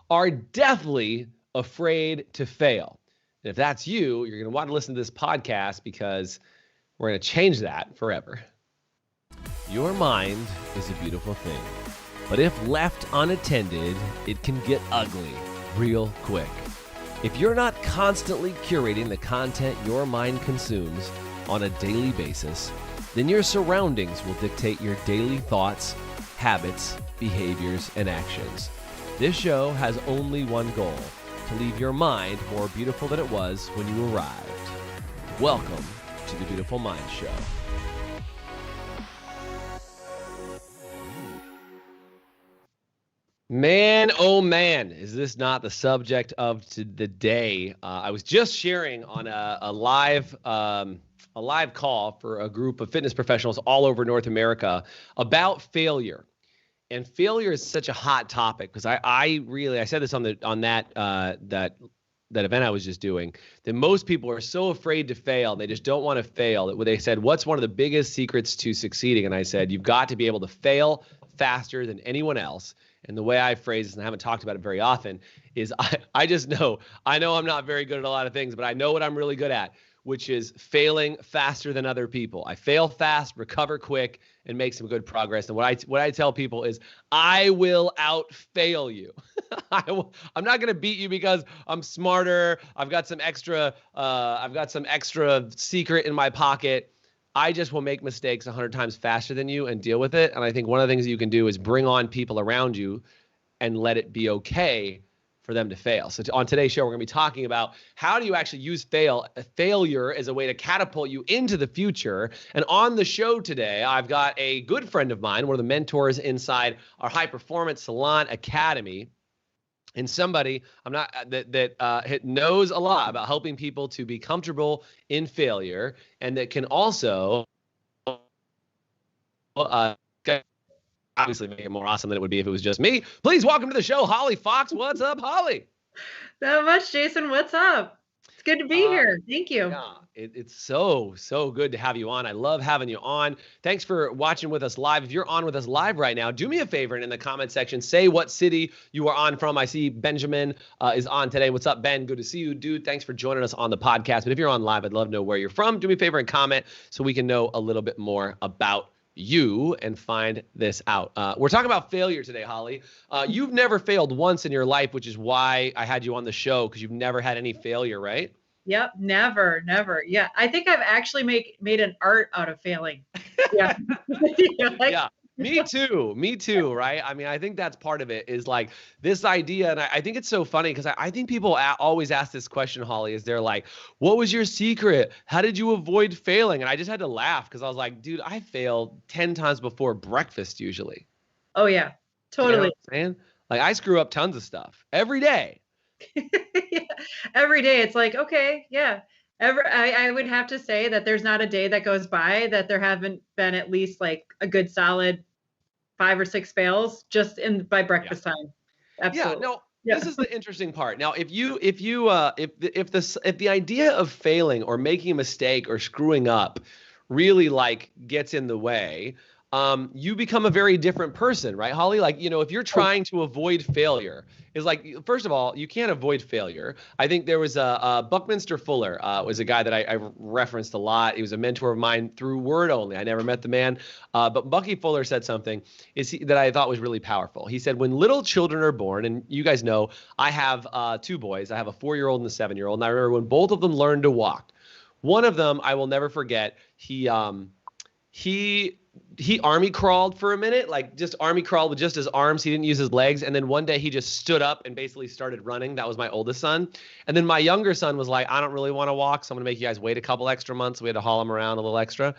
are deathly afraid to fail. And if that's you, you're going to want to listen to this podcast because we're going to change that forever. Your mind is a beautiful thing, but if left unattended, it can get ugly real quick. If you're not constantly curating the content your mind consumes on a daily basis, then your surroundings will dictate your daily thoughts, habits, behaviors, and actions. This show has only one goal: to leave your mind more beautiful than it was when you arrived. Welcome to the Beautiful Mind Show. Man, oh man, is this not the subject of the day? I was just sharing on a live call for a group of fitness professionals all over North America about failure. And failure is such a hot topic because I said this on that event I was just doing, that most people are so afraid to fail. They just don't want to fail. They said, what's one of the biggest secrets to succeeding? And I said, you've got to be able to fail faster than anyone else. And the way I phrase this, and I haven't talked about it very often, is I just know I'm not very good at a lot of things, but I know what I'm really good at, which is failing faster than other people. I fail fast, recover quick, and make some good progress. And what I tell people is, I will out-fail you. I'm not going to beat you because I'm smarter. I've got some extra secret in my pocket. I just will make mistakes 100 times faster than you and deal with it. And I think one of the things that you can do is bring on people around you and let it be okay for them to fail. So on today's show, we're going to be talking about how do you actually use failure as a way to catapult you into the future. And on the show today, I've got a good friend of mine, one of the mentors inside our High Performance Salon Academy, and somebody that knows a lot about helping people to be comfortable in failure, and that can also obviously make it more awesome than it would be if it was just me. Please welcome to the show, Holly Fox. What's up, Holly? Not much, Jason. What's up? It's good to be here. Thank you. Yeah, it's so good to have you on. I love having you on. Thanks for watching with us live. If you're on with us live right now, do me a favor and in the comment section, say what city you are on from. I see Benjamin is on today. What's up, Ben? Good to see you, dude. Thanks for joining us on the podcast. But if you're on live, I'd love to know where you're from. Do me a favor and comment so we can know a little bit more about you and find this out. We're talking about failure today, Holly. You've never failed once in your life, which is why I had you on the show, because you've never had any failure, right? Yep, never. Yeah, I think I've actually made an art out of failing. Yeah. Yeah, me too, right? I mean, I think that's part of it, is like this idea, and I think it's so funny because I think people always ask this question, Holly, is they're like, what was your secret? How did you avoid failing? And I just had to laugh because I was like, dude, I failed 10 times before breakfast usually. Oh yeah, totally. You know what I'm saying? Like, I screw up tons of stuff every day. Yeah. Every day it's like, okay, yeah. I would have to say that there's not a day that goes by that there haven't been at least like a good solid 5 or 6 fails just by breakfast time. Absolutely. Yeah, no, this is the interesting part. Now, if the idea of failing or making a mistake or screwing up really like gets in the way, you become a very different person, right, Holly? Like, if you're trying to avoid failure, is like, first of all, you can't avoid failure. I think there was Buckminster Fuller was a guy that I referenced a lot. He was a mentor of mine through word only. I never met the man, but Bucky Fuller said something that I thought was really powerful. He said, when little children are born, and you guys know, I have 2 boys. I have a 4-year-old and a 7-year-old, and I remember when both of them learned to walk. One of them, I will never forget. He army crawled for a minute, like just army crawled with just his arms. He didn't use his legs. And then one day he just stood up and basically started running. That was my oldest son. And then my younger son was like, I don't really want to walk, so I'm going to make you guys wait a couple extra months. We had to haul him around a little extra.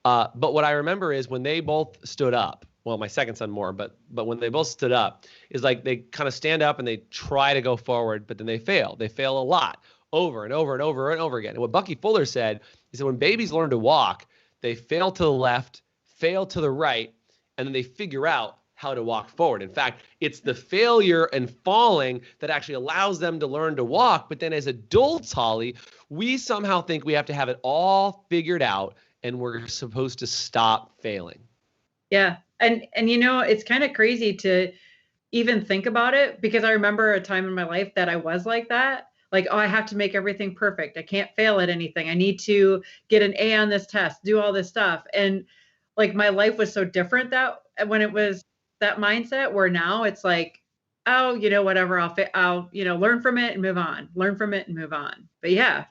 But what I remember is when they both stood up, well, my second son more, but when they both stood up, is like they kind of stand up and they try to go forward, but then they fail. They fail a lot, over and over and over and over again. And what Bucky Fuller said, he said, when babies learn to walk, they fail to the left, fail to the right, and then they figure out how to walk forward. In fact, it's the failure and falling that actually allows them to learn to walk. But then as adults, Holly, we somehow think we have to have it all figured out and we're supposed to stop failing. Yeah. And it's kind of crazy to, even think about it, because I remember a time in my life that I was like that. Like, oh, I have to make everything perfect. I can't fail at anything. I need to get an A on this test, do all this stuff. And like my life was so different that when it was that mindset, where now it's like, oh, whatever, I'll, learn from it and move on, learn from it and move on. But yeah,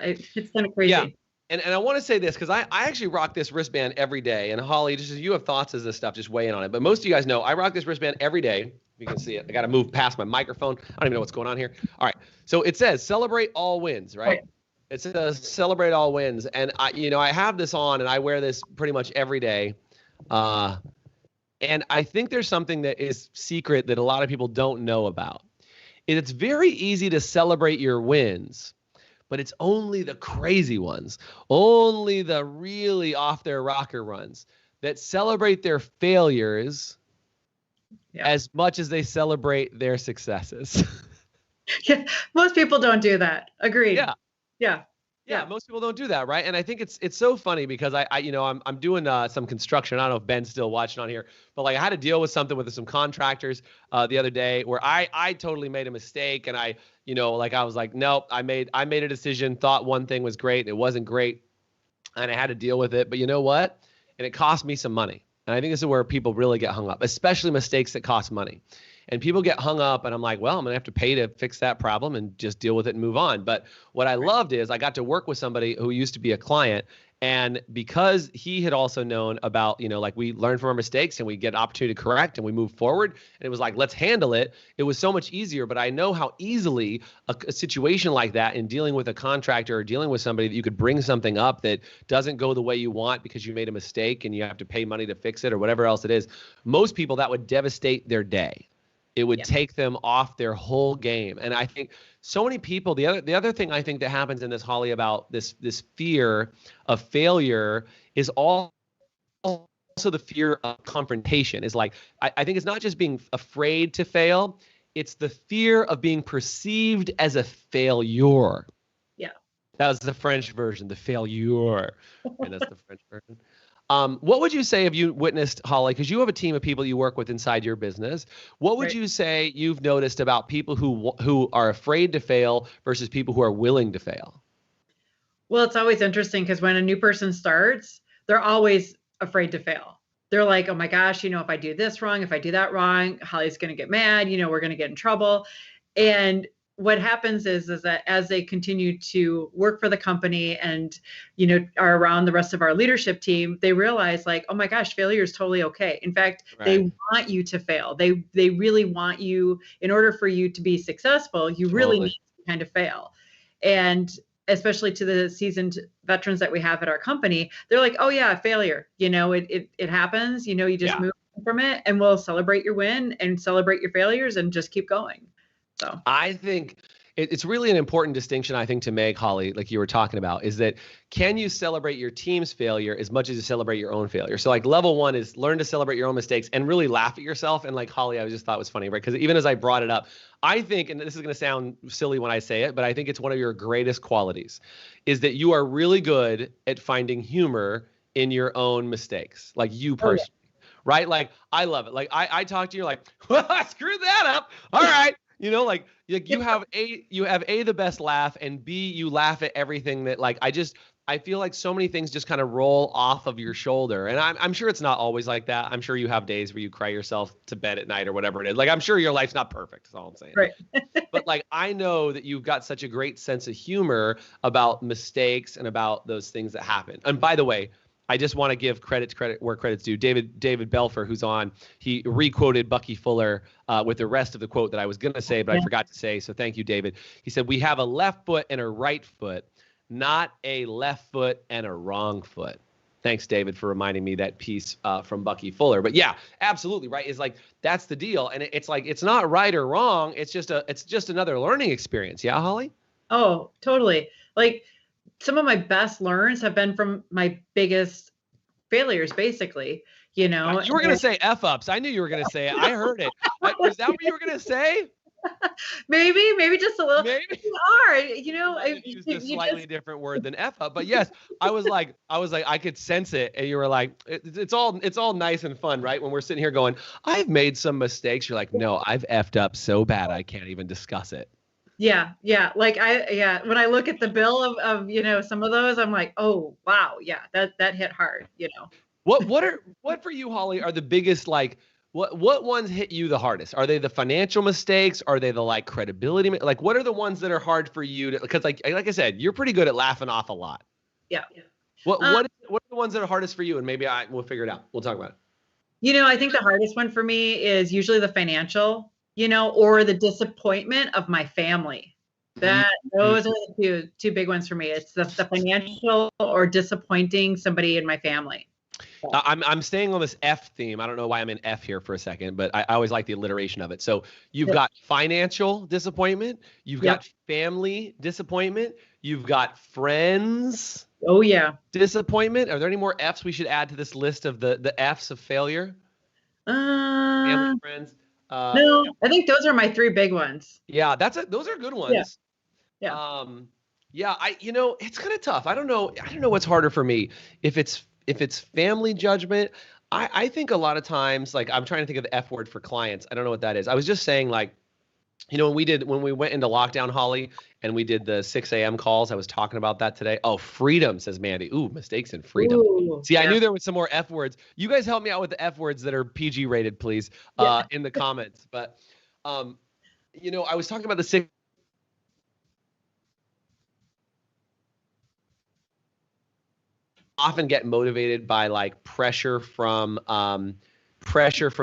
it's kind of Yeah. crazy. And I want to say this because I actually rock this wristband every day. And Holly, just as you have thoughts as this stuff, just weigh in on it. But most of you guys know I rock this wristband every day. You can see it. I got to move past my microphone. I don't even know what's going on here. All right. So it says celebrate all wins, right? Okay. It says celebrate all wins. And I have this on and I wear this pretty much every day. And I think there's something that is secret that a lot of people don't know about. It's very easy to celebrate your wins, but it's only the crazy ones, only the really off their rocker ones that celebrate their failures as much as they celebrate their successes. Yeah, most people don't do that. Agreed. Yeah, most people don't do that, right? And I think it's so funny because I'm doing some construction. I don't know if Ben's still watching on here, but like I had to deal with something with some contractors the other day where I totally made a mistake, and I was like, nope, I made a decision, thought one thing was great, it wasn't great, and I had to deal with it. But you know what? And it cost me some money. And I think this is where people really get hung up, especially mistakes that cost money. And people get hung up, and I'm like, well, I'm going to have to pay to fix that problem and just deal with it and move on. But what I loved is I got to work with somebody who used to be a client. And because he had also known about, like we learn from our mistakes and we get an opportunity to correct and we move forward. And it was like, let's handle it. It was so much easier. But I know how easily a situation like that in dealing with a contractor or dealing with somebody that you could bring something up that doesn't go the way you want because you made a mistake and you have to pay money to fix it or whatever else it is. Most people, that would devastate their day. It would take them off their whole game. And I think so many people, the other thing I think that happens in this, Holly, about this fear of failure is also the fear of confrontation. Is like, I think it's not just being afraid to fail, it's the fear of being perceived as a failure. Yeah. That was the French version, the failure. And that's the French version. What would you say if you witnessed, Holly, because you have a team of people you work with inside your business, what would you say you've noticed about people who are afraid to fail versus people who are willing to fail? Well, it's always interesting because when a new person starts, they're always afraid to fail. They're like, oh my gosh, if I do this wrong, if I do that wrong, Holly's going to get mad, we're going to get in trouble. And what happens is that as they continue to work for the company and, are around the rest of our leadership team, they realize like, oh my gosh, failure is totally okay. In fact, they want you to fail. They really want you, in order for you to be successful, you really need to kind of fail. And especially to the seasoned veterans that we have at our company, they're like, oh yeah, failure, it happens, you just move from it, and we'll celebrate your win and celebrate your failures and just keep going. So I think it's really an important distinction, I think, to make, Holly, like you were talking about, is that can you celebrate your team's failure as much as you celebrate your own failure? So like level one is learn to celebrate your own mistakes and really laugh at yourself. And like Holly, I just thought was funny, right? Because even as I brought it up, I think, and this is going to sound silly when I say it, but I think it's one of your greatest qualities is that you are really good at finding humor in your own mistakes, like you personally. Right? Like, I love it. Like I talk to you like, well, I screwed that up. All right. Like you have the best laugh, and B, you laugh at everything that like, I feel like so many things just kind of roll off of your shoulder. And I'm sure it's not always like that. I'm sure you have days where you cry yourself to bed at night or whatever it is. Like, I'm sure your life's not perfect. That's all I'm saying. Right. But like, I know that you've got such a great sense of humor about mistakes and about those things that happen. And by the way, I just want to give credit where credit's due. David Belfer, who's on, he re-quoted Bucky Fuller with the rest of the quote that I was going to say, but I forgot to say. So thank you, David. He said, we have a left foot and a right foot, not a left foot and a wrong foot. Thanks, David, for reminding me that piece from Bucky Fuller. But yeah, absolutely, right? It's like, that's the deal. And it's like, it's not right or wrong. It's just another learning experience. Yeah, Holly? Oh, totally. Like, some of my best learns have been from my biggest failures, basically, You were going to say F-ups. I knew you were going to say it. I heard it. Was that what you were going to say? maybe just a little. Maybe. You are, Used a slightly different word than F up, but yes, I was like, I could sense it, and you were like, it's all nice and fun, right? When we're sitting here going, I've made some mistakes. You're like, no, I've effed up so bad I can't even discuss it. Yeah. Like when I look at the bill of some of those, I'm like, oh wow, yeah, that hit hard. What for you, Holly, are the biggest, like, what ones hit you the hardest? Are they the financial mistakes? Are they the, like, credibility? Like, what are the ones that are hard for you to, because like I said, you're pretty good at laughing off a lot. Yeah. What are the ones that are hardest for you? And maybe we'll figure it out. We'll talk about it. I think the hardest one for me is usually the financial, or the disappointment of my family. Those are the two big ones for me. It's the financial or disappointing somebody in my family. I'm staying on this F theme. I don't know why I'm in F here for a second, but I always like the alliteration of it. So you've got financial disappointment, you've got family disappointment, you've got friends. Oh yeah. Disappointment. Are there any more Fs we should add to this list of the Fs of failure? Family, friends. No, I think those are my three big ones. Yeah, those are good ones. Yeah. Yeah. It's kind of tough. I don't know what's harder for me. If it's family judgment, I think a lot of times, like, I'm trying to think of the F word for clients. I don't know what that is. I was just saying, like, when we went into lockdown, Holly, and we did the 6 a.m. calls, I was talking about that today. Oh, freedom, says Mandy. Ooh, mistakes and freedom. See, I knew there was some more F words. You guys help me out with the F words that are PG rated, please, in the comments. But, I was talking about the 6. Often get motivated by, like, pressure from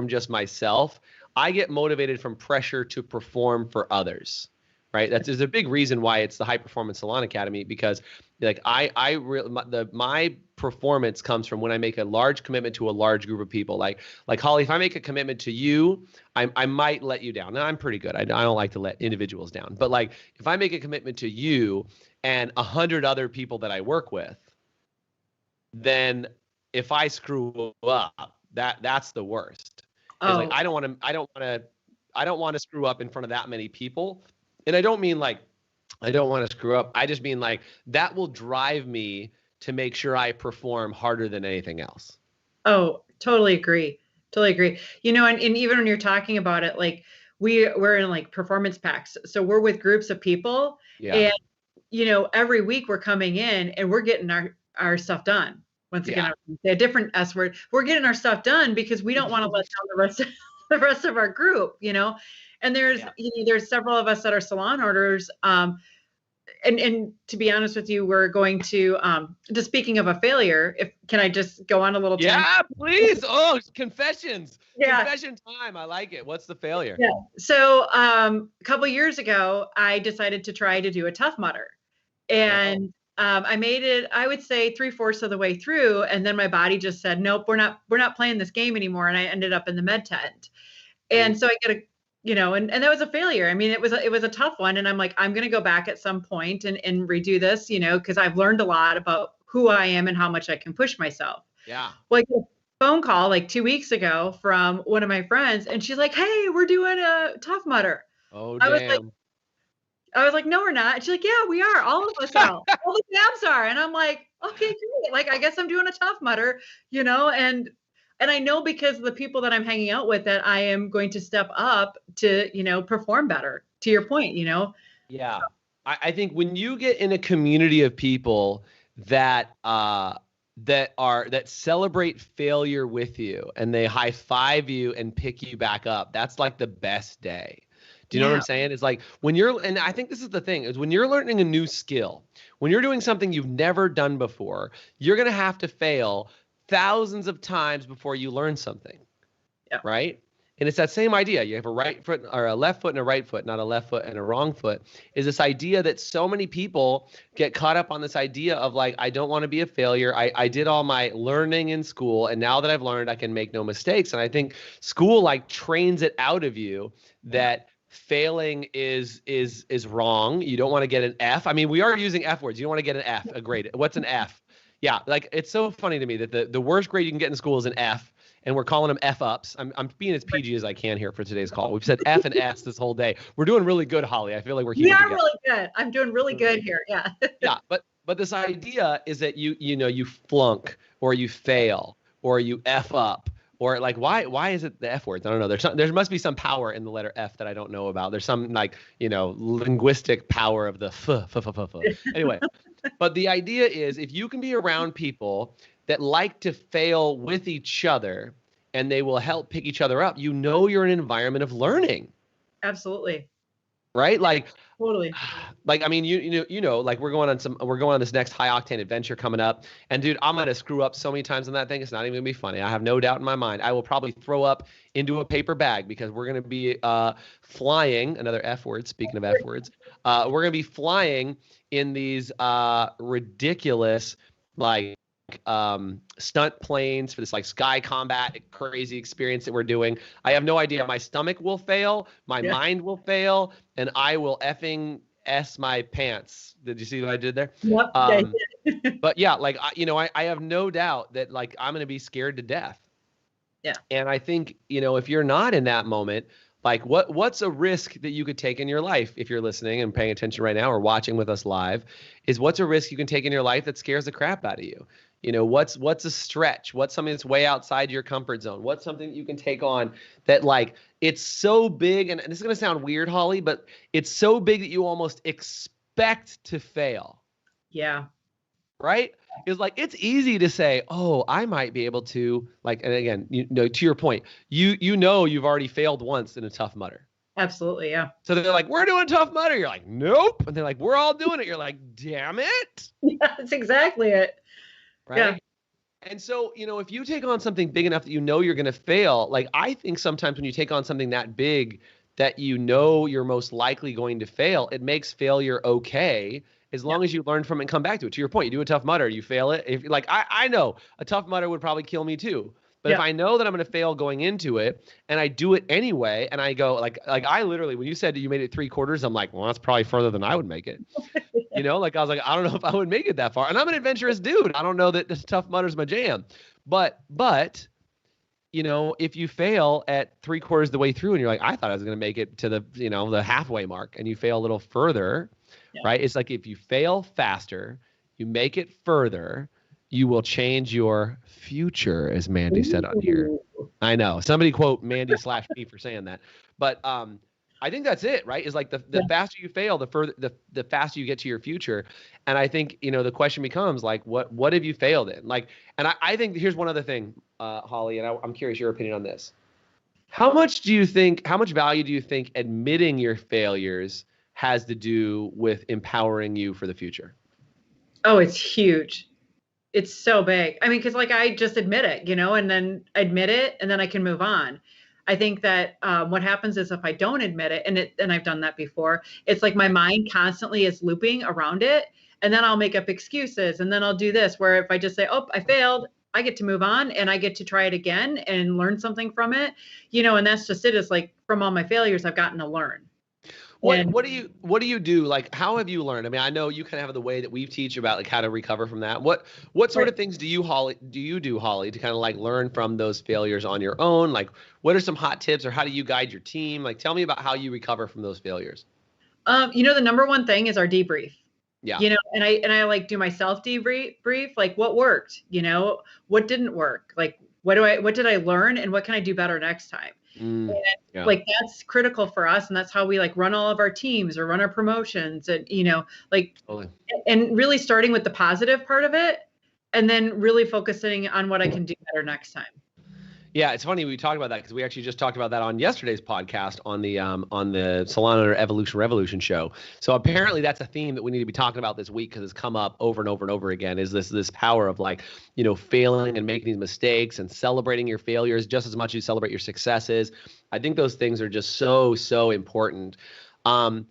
just myself. I get motivated from pressure to perform for others, right? There's a big reason why it's the High Performance Salon Academy, because, like, my performance comes from when I make a large commitment to a large group of people. Like Holly, if I make a commitment to you, I might let you down. Now, I'm pretty good. I don't like to let individuals down. But, like, if I make a commitment to you and 100 other people that I work with, then if I screw up, that's the worst. It's like, I don't want to screw up in front of that many people. And I don't mean, like, I don't want to screw up. I just mean, like, that will drive me to make sure I perform harder than anything else. Oh, totally agree. And even when you're talking about it, like, we're in, like, performance packs. So we're with groups of people, and, every week we're coming in and we're getting our stuff done. Once again, a different S word. We're getting our stuff done because we don't want to let down the rest of our group, And there's several of us that are salon owners. And to be honest with you, we're going to just speaking of a failure. Can I just go on a little? Yeah, please. Oh, confessions. Yeah. Confession time. I like it. What's the failure? Yeah. So a couple years ago, I decided to try to do a Tough Mudder, and I made it, I would say 3/4 of the way through, and then my body just said, nope, we're not playing this game anymore. And I ended up in the med tent. And so I get and that was a failure. I mean, it was a tough one. And I'm like, I'm going to go back at some point and redo this, because I've learned a lot about who I am and how much I can push myself. Yeah. Well, I get a phone call like 2 weeks ago from one of my friends, and she's like, hey, we're doing a Tough Mudder. Oh, damn. I was like, no, we're not. And she's like, yeah, we are. All of us are. All the cabs are. And I'm like, okay, great. Like, I guess I'm doing a Tough Mudder, and I know because of the people that I'm hanging out with that I am going to step up to, perform better, to your point, Yeah. I think when you get in a community of people that celebrate failure with you and they high five you and pick you back up, that's like the best day. Do you know what I'm saying? It's like and I think this is the thing, is when you're learning a new skill, when you're doing something you've never done before, you're going to have to fail thousands of times before you learn something. Yeah. Right? And it's that same idea. You have a right foot or a left foot and a right foot, not a left foot and a wrong foot. Is this idea that so many people get caught up on this idea of, like, I don't want to be a failure. I did all my learning in school, and now that I've learned, I can make no mistakes. And I think school, like, trains it out of you that failing is wrong. You don't want to get an F. I mean, we are using F words. You don't want to get an F, a grade. What's an F? Yeah, like, it's so funny to me that the worst grade you can get in school is an F. and we're calling them F-ups. I'm being as PG as I can here for today's call. We've said F and S this whole day. We're doing really good, Holly. I feel like we're keeping We are together. really good. I'm doing really good here. Yeah. Yeah, but this idea is that you flunk or you fail or you F up. Or like, why is it the F words? I don't know. There must be some power in the letter F that I don't know about. There's some like, linguistic power of the f. Anyway, but the idea is if you can be around people that like to fail with each other and they will help pick each other up, you're in an environment of learning. Absolutely. Right? Like, totally. Like, I mean, like we're going on this next high octane adventure coming up, and dude, I'm gonna screw up so many times on that thing. It's not even gonna be funny. I have no doubt in my mind. I will probably throw up into a paper bag because we're gonna be flying. Another F word. Speaking of F words, we're gonna be flying in these ridiculous like stunt planes for this like sky combat crazy experience that we're doing. I have no idea. My stomach will fail, my mind will fail, and I will effing S my pants. Did you see what I did there? Yep. But yeah, like I have no doubt that like I'm gonna be scared to death. Yeah. And I think if you're not in that moment, like what's a risk that you could take in your life if you're listening and paying attention right now or watching with us live, is what's a risk you can take in your life that scares the crap out of you? What's a stretch? What's something that's way outside your comfort zone? What's something you can take on that like it's so big, and this is going to sound weird, Holly, but it's so big that you almost expect to fail. Yeah. Right? It's like, it's easy to say, oh, I might be able to, like, and again, to your point, you've already failed once in a Tough Mudder. Absolutely. Yeah. So they're like, we're doing Tough Mudder. You're like, nope. And they're like, we're all doing it. You're like, damn it. Yeah, that's exactly it. Right. Yeah. And so, if you take on something big enough that you're going to fail, like I think sometimes when you take on something that big that you're most likely going to fail, it makes failure okay as long as you learn from it and come back to it. To your point, you do a Tough Mudder, you fail it. If like I know a Tough Mudder would probably kill me too. But if I know that I'm going to fail going into it and I do it anyway, and I go like I literally, when you said you made it 3/4, I'm like, well, that's probably further than I would make it. Like I was like, I don't know if I would make it that far. And I'm an adventurous dude. I don't know that this Tough Mudder's my jam. But if you fail at 3/4 of the way through and you're like, I thought I was going to make it to the, the halfway mark, and you fail a little further, right? It's like if you fail faster, you make it further, you will change your future, as Mandy said on here. I know. Somebody quote Mandy/me for saying that. But I think that's it, right? Is like the faster you fail, the faster you get to your future. And I think, the question becomes like, what have you failed in? Like, and I think here's one other thing, Holly, and I'm curious your opinion on this. How much value do you think admitting your failures has to do with empowering you for the future? Oh, it's huge. It's so big. I mean, because like I just admit it, and then admit it, and then I can move on. I think that what happens is if I don't admit it, and I've done that before, it's like my mind constantly is looping around it, and then I'll make up excuses, and then I'll do this, where if I just say, oh, I failed, I get to move on, and I get to try it again and learn something from it, and that's just it. It's like from all my failures, I've gotten to learn. What do you do? Like, how have you learned? I mean, I know you kind of have the way that we teach about like how to recover from that. What sort of things do you do, Holly, to kind of like learn from those failures on your own? Like, what are some hot tips, or how do you guide your team? Like, tell me about how you recover from those failures. The number one thing is our debrief. Yeah. And I like do my self debrief, like what worked, what didn't work, like what did I learn, and what can I do better next time? Like that's critical for us, and that's how we like run all of our teams or run our promotions, and and really starting with the positive part of it, and then really focusing on what I can do better next time. Yeah, it's funny we talked about that because we actually just talked about that on yesterday's podcast on the Salon Owner Evolution Revolution show. So apparently that's a theme that we need to be talking about this week because it's come up over and over and over again. Is this power of like failing and making these mistakes and celebrating your failures just as much as you celebrate your successes. I think those things are just so important. My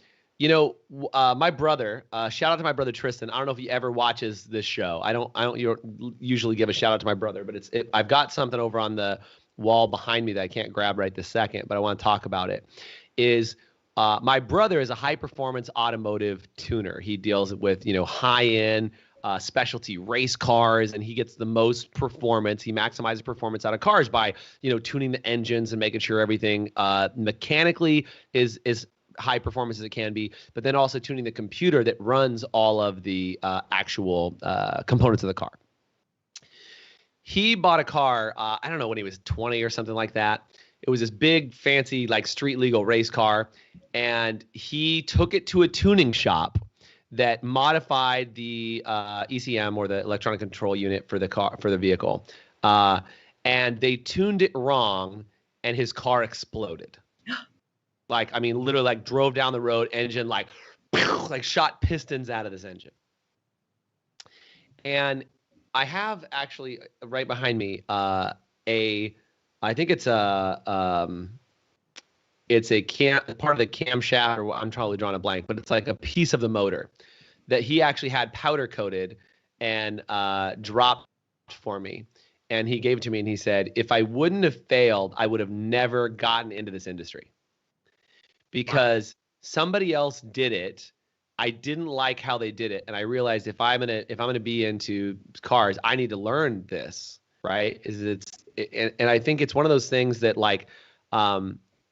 brother, shout out to my brother Tristan. I don't know if he ever watches this show. I don't usually give a shout out to my brother, but I've got something over on the wall behind me that I can't grab right this second, but I want to talk about it. My brother is a high performance automotive tuner. He deals with, high end specialty race cars, and he gets the most performance. He maximizes performance out of cars by, tuning the engines and making sure everything mechanically is high performance as it can be, but then also tuning the computer that runs all of the actual components of the car. He bought a car, I don't know, when he was 20 or something like that. It was this big, fancy, like street legal race car, and he took it to a tuning shop that modified the ECM, or the electronic control unit, for the car, for the vehicle, and they tuned it wrong, and his car exploded. Like, I mean, literally, like, drove down the road, engine like shot pistons out of this engine. And I have actually right behind me I think it's a part of the camshaft, or I'm totally drawing a blank, but it's like a piece of the motor that he actually had powder coated and dropped for me. And he gave it to me, and he said, if I wouldn't have failed, I would have never gotten into this industry, because somebody else did it. I didn't like how they did it, and I realized if I'm gonna be into cars, I need to learn this. Right? And I think it's one of those things that, like,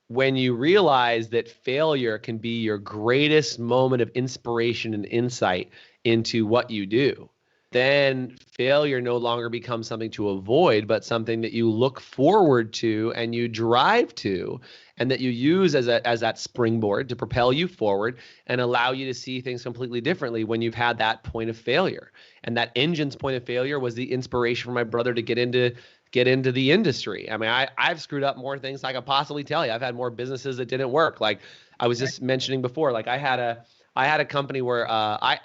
when you realize that failure can be your greatest moment of inspiration and insight into what you do, then failure no longer becomes something to avoid, but something that you look forward to and you drive to, and that you use as that springboard to propel you forward and allow you to see things completely differently when you've had that point of failure. And that engine's point of failure was the inspiration for my brother to get into the industry. I mean, I've screwed up more things than I could possibly tell you. I've had more businesses that didn't work. Like I was just mentioning before, like I had a company where I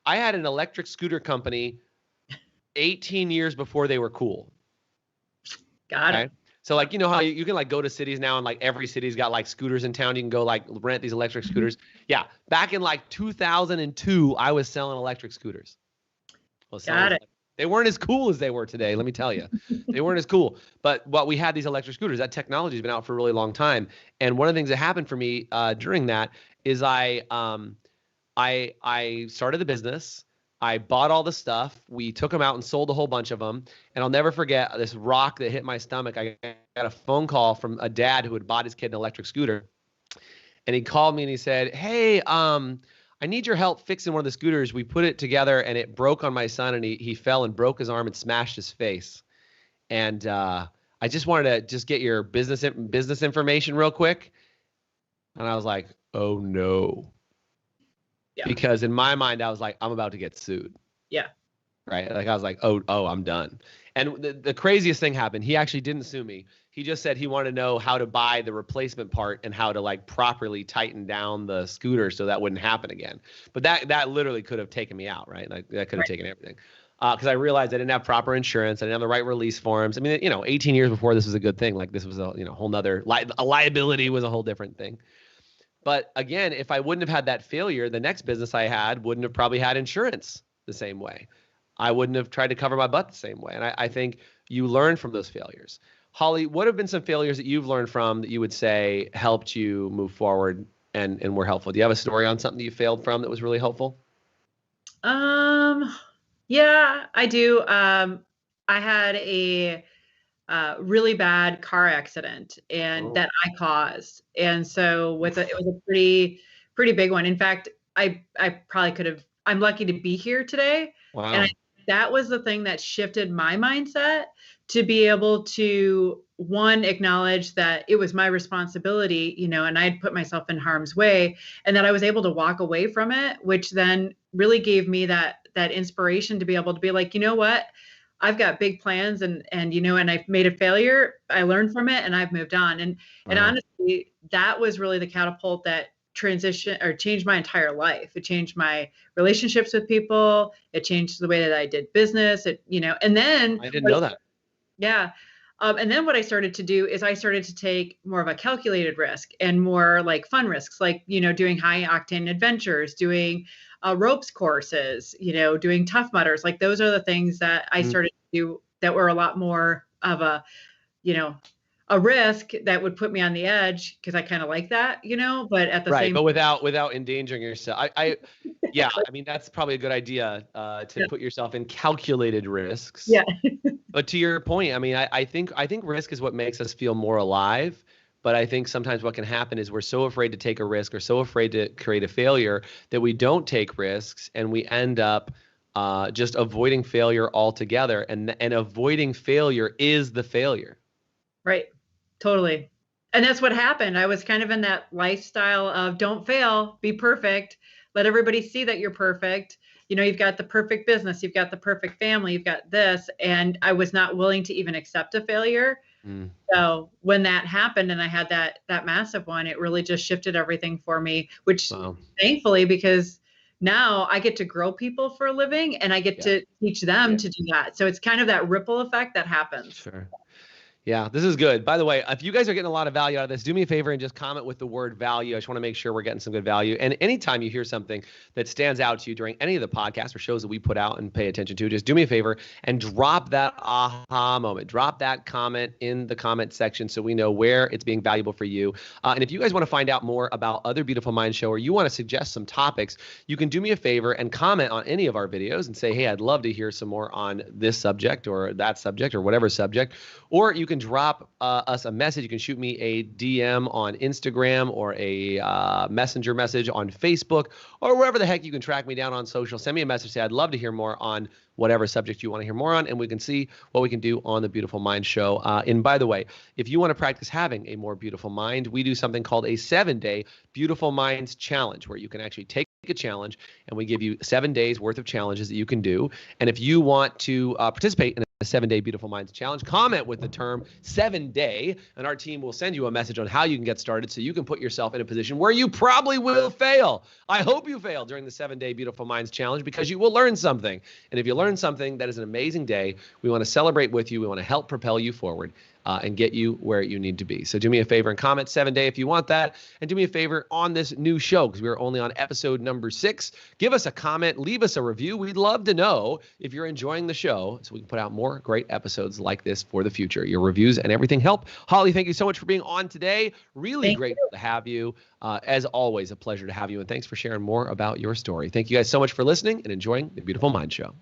had an electric scooter company 18 years before they were cool. Got it. So, like, you know how you can like go to cities now, and like every city's got like scooters in town. You can go like rent these electric scooters. Yeah. Back in like 2002, I was selling electric scooters. Got it. They weren't as cool as they were today. Let me tell you, they weren't as cool. But we had these electric scooters. That technology has been out for a really long time. And one of the things that happened for me during that is I started the business. I bought all the stuff. We took them out and sold a whole bunch of them. And I'll never forget this rock that hit my stomach. I got a phone call from a dad who had bought his kid an electric scooter. And he called me and he said, hey, I need your help fixing one of the scooters. We put it together and it broke on my son, and he fell and broke his arm and smashed his face. And I just wanted to get your business information real quick. And I was like, oh no. Yeah. Because in my mind, I was like, I'm about to get sued. Yeah. Right. Like I was like, oh, I'm done. And the craziest thing happened. He actually didn't sue me. He just said he wanted to know how to buy the replacement part and how to like properly tighten down the scooter so that wouldn't happen again. But that literally could have taken me out, right? Like that could have taken everything. Because I realized I didn't have proper insurance. I didn't have the right release forms. I mean, 18 years before this was a good thing. Like this was a whole nother a liability was a whole different thing. But again, if I wouldn't have had that failure, the next business I had wouldn't have probably had insurance the same way. I wouldn't have tried to cover my butt the same way. And I think you learn from those failures. Holly, what have been some failures that you've learned from that you would say helped you move forward and were helpful? Do you have a story on something that you failed from that was really helpful? Yeah, I do. I had a really bad car accident, and that I caused. And so it was a pretty big one. In fact, I probably could have. I'm lucky to be here today. Wow. And that was the thing that shifted my mindset to be able to, one, acknowledge that it was my responsibility, and I'd put myself in harm's way, and that I was able to walk away from it, which then really gave me that inspiration to be able to be like, you know what, I've got big plans, and I've made a failure. I learned from it and I've moved on. And honestly, that was really the catapult that changed my entire life. It changed my relationships with people. It changed the way that I did business. And then I didn't know that. Yeah. And then what I started to do is I started to take more of a calculated risk and more like fun risks, like, doing high octane adventures, doing ropes courses, doing Tough Mudders. Like those are the things that I started to do that were a lot more of a risk that would put me on the edge, because I kind of like that, but at the same but without endangering yourself. Yeah, I mean, that's probably a good idea to put yourself in calculated risks. Yeah. But to your point, I mean, I think risk is what makes us feel more alive. But I think sometimes what can happen is we're so afraid to take a risk or so afraid to create a failure that we don't take risks, and we end up just avoiding failure altogether. And avoiding failure is the failure. Right. Totally. And that's what happened. I was kind of in that lifestyle of don't fail, be perfect, let everybody see that you're perfect. You know, you've got the perfect business, you've got the perfect family, you've got this. And I was not willing to even accept a failure. So when that happened and I had that massive one, it really just shifted everything for me, which thankfully, because now I get to grow people for a living and I get to teach them to do that. So it's kind of that ripple effect that happens. Sure. Yeah, this is good. By the way, if you guys are getting a lot of value out of this, do me a favor and just comment with the word value. I just want to make sure we're getting some good value. And anytime you hear something that stands out to you during any of the podcasts or shows that we put out and pay attention to, just do me a favor and drop that aha moment. Drop that comment in the comment section so we know where it's being valuable for you. And if you guys want to find out more about other Beautiful Minds show, or you want to suggest some topics, you can do me a favor and comment on any of our videos and say, hey, I'd love to hear some more on this subject or that subject or whatever subject. Or you can drop us a message. You can shoot me a DM on Instagram or a messenger message on Facebook or wherever the heck you can track me down on social. Send me a message. Say, I'd love to hear more on whatever subject you want to hear more on, and we can see what we can do on the Beautiful Mind show. And by the way, if you want to practice having a more beautiful mind, we do something called a 7-day Beautiful Minds challenge, where you can actually take a challenge and we give you 7 days worth of challenges that you can do. And if you want to participate in a 7-day Beautiful Minds challenge, comment with the term 7-day, and our team will send you a message on how you can get started so you can put yourself in a position where you probably will fail. I hope you fail during the 7-day Beautiful Minds challenge, because you will learn something. And if you learn something, that is an amazing day. We want to celebrate with you. We want to help propel you forward and get you where you need to be. So do me a favor and comment 7-day if you want that. And do me a favor on this new show, because we're only on episode number 6. Give us a comment, leave us a review. We'd love to know if you're enjoying the show so we can put out more great episodes like this for the future. Your reviews and everything help. Holly, thank you so much for being on today. Really grateful to have you. As always, a pleasure to have you. And thanks for sharing more about your story. Thank you guys so much for listening and enjoying the Beautiful Mind Show.